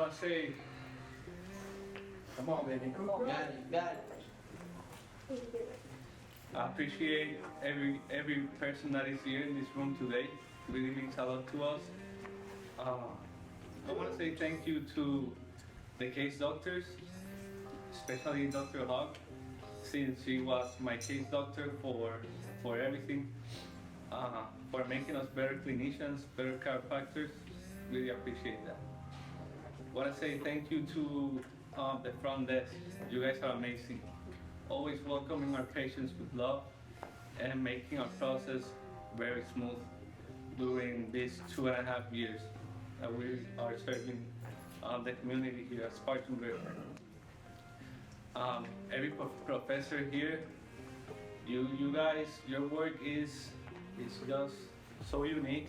want to say, come on, baby. Come on, got it. I appreciate every person that is here in this room today. It really means a lot to us. I want to say thank you to the case doctors, especially Dr. Hogg, since she was my case doctor for everything, for making us better clinicians, better chiropractors. Really appreciate that. I want to say thank you to the front desk. You guys are amazing. Always welcoming our patients with love and making our process very smooth during these 2.5 years that we are serving the community here at Spartan River. Every professor here, you guys, your work is just so unique.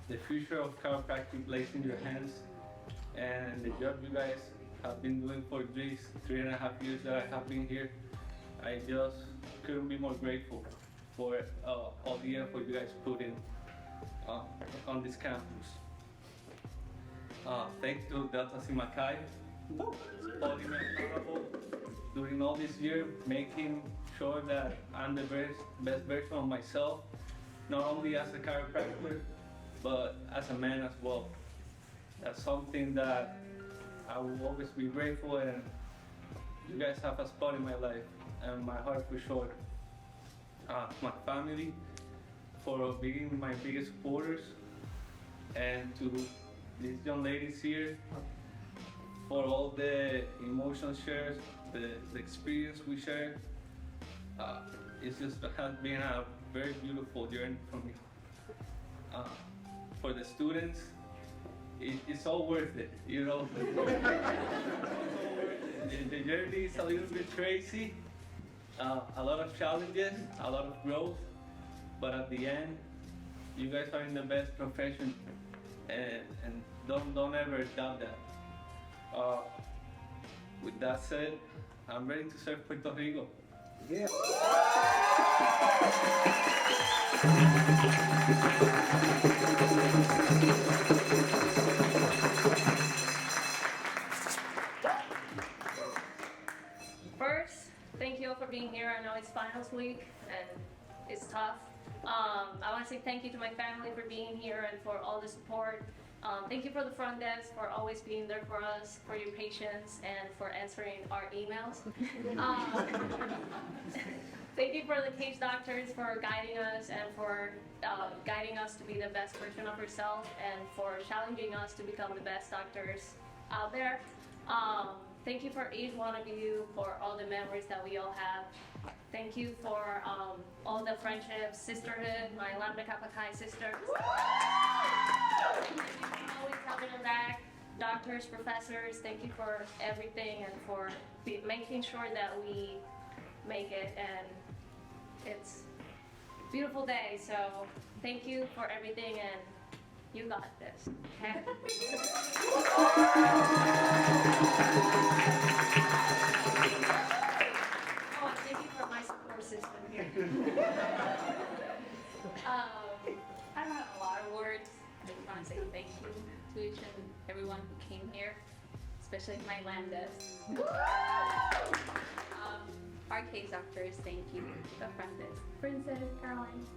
The future of chiropractic lays in your hands, and the job you guys have been doing for these 3.5 years that I have been here, I just couldn't be more grateful for all the effort you guys put in on this campus. Thanks to Delta Sigma Chi, holding me accountable during all this year, making sure that I'm the best version of myself, not only as a chiropractor, but as a man as well. That's something that I will always be grateful, and you guys have a spot in my life and my heart for sure. My family for being my biggest supporters, and to these young ladies here for all the emotions shared, the experience we shared. It's just has been a very beautiful journey for me. For the students, it's all worth it, you know. The journey is a little bit crazy, a lot of challenges, a lot of growth, but at the end, you guys are in the best profession, and don't ever doubt that. With that said, I'm ready to serve Puerto Rico. Yeah. First, thank you all for being here. I know it's finals week and it's tough. I want to say thank you to my family for being here and for all the support. Thank you for the front desk for always being there for us, for your patience, and for answering our emails. Thank you for the case doctors for guiding us and for guiding us to be the best version of ourselves and for challenging us to become the best doctors out there. Thank you for each one of you for all the memories that we all have. Thank you for all the friendships, sisterhood, my Lambda Kappa Chi sisters. Thank you for always having our back. Doctors, professors, thank you for everything and for making sure that we make it, and it's a beautiful day, so thank you for everything, and you got this, okay? Oh, and thank you for my support system here. I don't have a lot of words. I just want to say thank you to each and everyone who came here, especially my lambdas. Our case doctors, thank you. The front desk, Princess Caroline,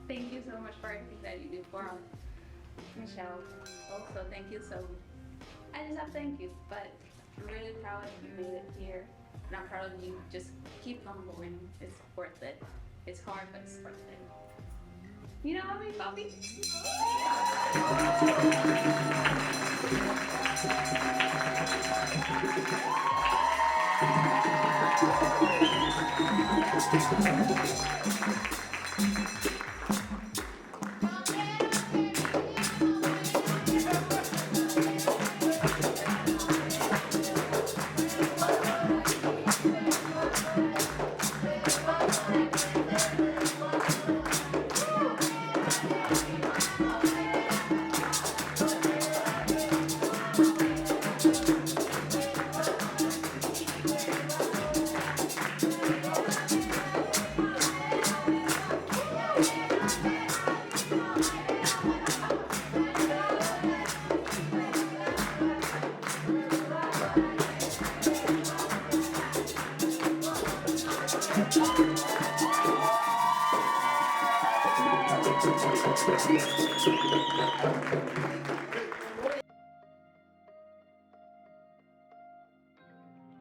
thank you so much for everything that you do for us. Michelle, also thank you so much. I just have thank you, but I'm really proud that you made it here. And I'm proud of you. Just keep on going. It's worth it. It's hard, but it's worth it. You know how many Bobby?